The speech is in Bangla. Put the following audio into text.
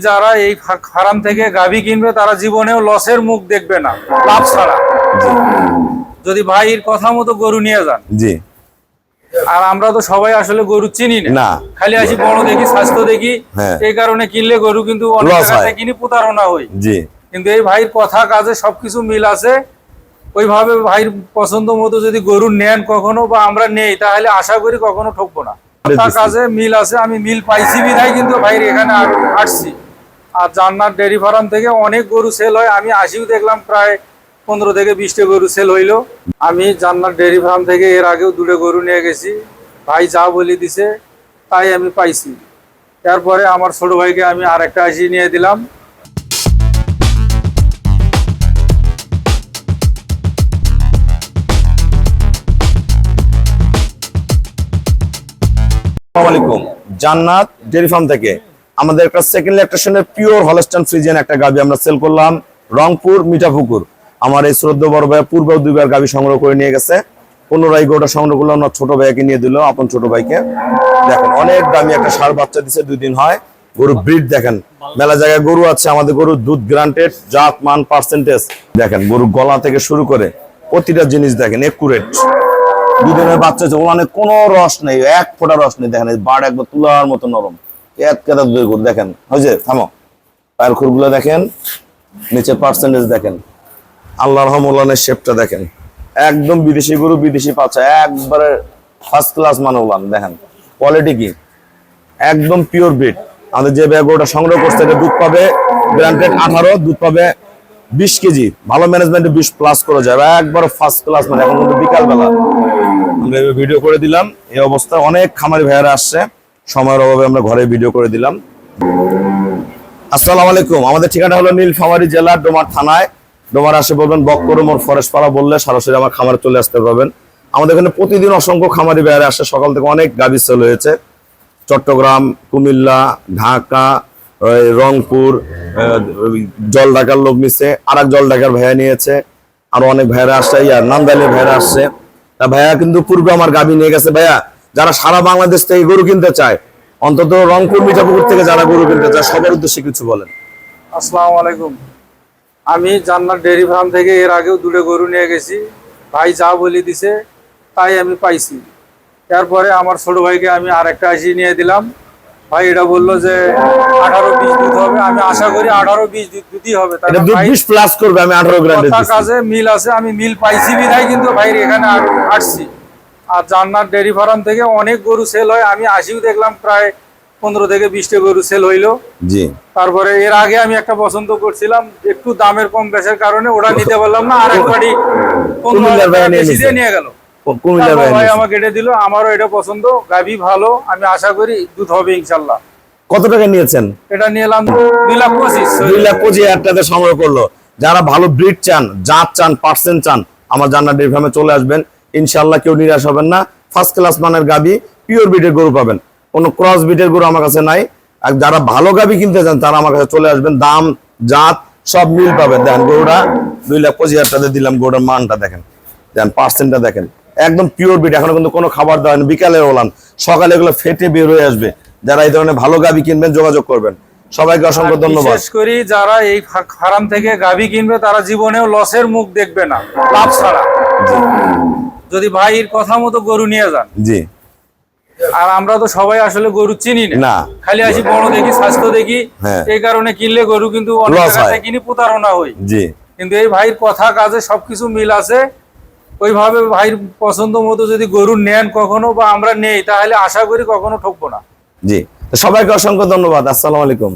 যারা এই ফার্ম থেকে গাভী কিনবে তারা জীবনেও লসের মুখ দেখবে না, লাভ ছাড়া। যদি ভাইয়ের কথা মতো গরু নিয়ে যান। জি। আর আমরা তো সবাই আসলে গরু চিনি না, খালি আসি বড় দেখি, স্বাস্থ্য দেখি, এই কারণে কিনলে গরু কিন্তু অনেক জায়গাতে কিনি প্রতারণা হই। জি। কিন্তু এই ভাইয়ের কথা কাজে সবকিছু মিল আছে। ওইভাবে ভাইয়ের পছন্দ মতো যদি গরু নেন কখনো বা আমরা নেই, তাহলে আশা করি কখনো ঠকবো না। কথা কাজে মিল আছে, আমি মিল পাইছি বিধায় কিন্তু ভাইয়ের এখানে আসছি। আর জান্নাত ডেয়ারি ফার্ম থেকে অনেক গরু সেল হয়, আমি আসিও দেখলাম প্রায় 15 থেকে 20টা গরু সেল হইলো। আমি জান্নাত ডেয়ারি ফার্ম থেকে এর আগেও 2টা গরু নিয়ে গেছি, ভাই যা বলে দিছে তাই আমি পাইছি। তারপরে আমার ছোট ভাইকে আমি আরেকটা আসি নিয়ে দিলাম। আসসালামু আলাইকুম, জান্নাত ডেয়ারি ফার্ম থেকে আমাদের একটা সেকেন্ড ল্যাকটেশনের পিওর হলস্টাইন ফ্রিজিয়ান একটা গাভী আমরা সেল করলাম রংপুর মিঠাপুকুর। আমার এই শ্রদ্ধেয় বড় ভাই পূর্বেও 2বার গাভী সংগ্রহ করে নিয়ে গেছে, পুনরায় গরুটা সংগ্রহ করলাম না, ছোট ভাইকে নিয়ে দিল, আপন ছোট ভাইকে। দেখেন অনেক দামি একটা ষাঁড় বাচ্চা দিছে, 2 দিন হয়। গরু ব্রিড দেখেন, মেলা জায়গায় গরু আছে, আমাদের গরুর দুধ গ্রান্টেড, জাত মান পার্সেন্টেজ দেখেন, গরুর গলা থেকে শুরু করে প্রতিটা জিনিস দেখেন একুরেট। 2 দিনের বাচ্চা আছে, ওখানে কোনো রস নেই, এক ফোঁটা রস নেই। দেখেন বাড় একবার তুলার মতো নরম, দেখেন হয়েছে। থামো, পায়ের খুরগুলো দেখেন, নিচে পার্সেন্টেজ দেখেন, আল্লাহ রহমানের শেপটা দেখেন, একদম বিদেশি গরু, বিদেশি পাচ্ছা, একবারে ফার্স্ট ক্লাস মান উলান। দেখেন কোয়ালিটি কি, একদম পিওর ব্রিড। আমাদের যে গরুটা সংগ্রহ করছে এটা দুধ পাবে গ্রান্টেড 18, দুধ পাবে 20 কেজি, ভালো ম্যানেজমেন্টে 20+ করে যাবে, একবার ফার্স্ট ক্লাস মানে। এখন কিন্তু বিকালবেলা আমরা ভিডিও করে দিলাম, এই অবস্থা। অনেক খামারি ভাইয়ারা আসছে, সময়ের অভাবে আমরা ঘরে ভিডিও করে দিলাম। আসসালামু আলাইকুম, আমাদের ঠিকানা হলো নীলফামারী জেলা ডোমার থানায়। ডোমার আসে বলবেন বক্করমোর ফরেস্ট পাড়া বললে সরাসরি আমার খামারে চলে আসতে পারবেন। আমাদের এখানে প্রতিদিন অসংখ্য খামারি ভাইয়ারা আসে, সকাল থেকে অনেক গাভী সেল হয়েছে। চট্টগ্রাম, কুমিল্লা, ঢাকা, রংপুর, জলঢাকার লোক নিচ্ছে, আর এক জলঢাকার ভাইয়া নিয়েছে, আরো অনেক ভাইয়ারা আসছে, নান্দাইলের ভাইয়ারা আসছে। তা ভাইয়া কিন্তু পূর্বে আমার গাভী নিয়ে গেছে। ভাইয়া যারা সারা বাংলাদেশ থেকে গরু কিনতে চায়, অন্তত রংপুর মিঠাপুকুর থেকে যারা গরু কিনতে চায়, সবার উদ্দেশ্যে কিছু বলেন। আসসালামু আলাইকুম, আমি জান্নাত ডেয়ারি ফার্ম থেকে এর আগেও 2টা গরু নিয়ে গেছি, ভাই যা বলে দিছে তাই আমি পাইছি। তারপরে আমার ছোট ভাইকে আমি আরেকটা আসি নিয়ে দিলাম, ভাই এটা বললো যে 18-20 দুধ হবে, আমি আশা করি 18-20 দুধই হবে। এটা দুধ 20+ করবে, আমি 18 গ্রান্টেড দিচ্ছি। কাজে মিল আছে, আমি মিল পাইছি বিধায় কিন্তু ভাইয়ের এখানে আসছি। আর জান্নাত ডেয়ারি ফার্ম থেকে অনেক গরু সেল হয়, আমি আসিও দেখলাম প্রায় 15 থেকে 20টা গরু সেল হইলো। জি। তারপরে এর আগে আমি একটা পছন্দ করছিলাম, একটু দামের কম বেশির কারণে ওটা নিতে পারলাম না, আর একবারই 15,000 টাকা বেশি দিয়ে নিয়ে গেল। ভাই আমাকে এটা দিল, আমারও এটা পছন্দ, গাভী ভালো, আমি আশা করি দুধ হবে ইনশাল্লাহ। কত টাকা নিয়েছেন? এটা নিলাম 2,25,000 টাকা সংগ্রহ করলো। যারা ভালো ব্রিড চান, জাত চান, পার্সেন্ট চান, আমার জান্নাত ডেয়ারি ফার্মে চলে আসবেন, ইনশাল্লাহ কেউ নিরাশ হবেন না। ফার্স্ট ক্লাস মানের গাভী, পিওর ব্রিডের গরু পাবেন, কোনো ক্রস ব্রিডের গরু আমার কাছে নাই। আর যারা ভালো গাভী কিনতে চান তারা আমার কাছে চলে আসবেন, দাম জাত সব মিল পাবেন। দেখেন গরুটা 2,25,000 টাকা দিলাম, গরুটার মানটা দেখেন, দেখেন পার্সেন্টটা দেখেন, একদম পিওর ব্রিড। এখনো কিন্তু কোনো খাবার দেওয়া হয়নি, বিকালে ওলান, সকালে এগুলো ফেটে বের হয়ে আসবে। যারা এই ধরনের ভালো গাভী কিনবেন যোগাযোগ করবেন। সবাইকে অসংখ্য ধন্যবাদ। বিশেষ করে যারা এই ফার্ম থেকে গাভী কিনবে তারা জীবনেও লসের মুখ দেখবে না, লাভ ছাড়া। যদি ভাইয়ের কথা মতো গরু নিয়ে যান। জি। আর আমরা তো সবাই আসলে গরু চিনি না, খালি আসি বড় দেখি, স্বাস্থ্য দেখি, এই কারণে কিনলে গরু কিন্তু অনেক জায়গাতে কিনি প্রতারণা হই। জি। কিন্তু এই ভাইয়ের কথা কাজে সবকিছু মিল আছে। ওইভাবে ভাইয়ের পছন্দ মতো যদি গরু নেন কখনো বা আমরা নেই, তাহলে আশা করি কখনো ঠকবো না। জি, সবাইকে অসংখ্য ধন্যবাদ। আসসালামু আলাইকুম।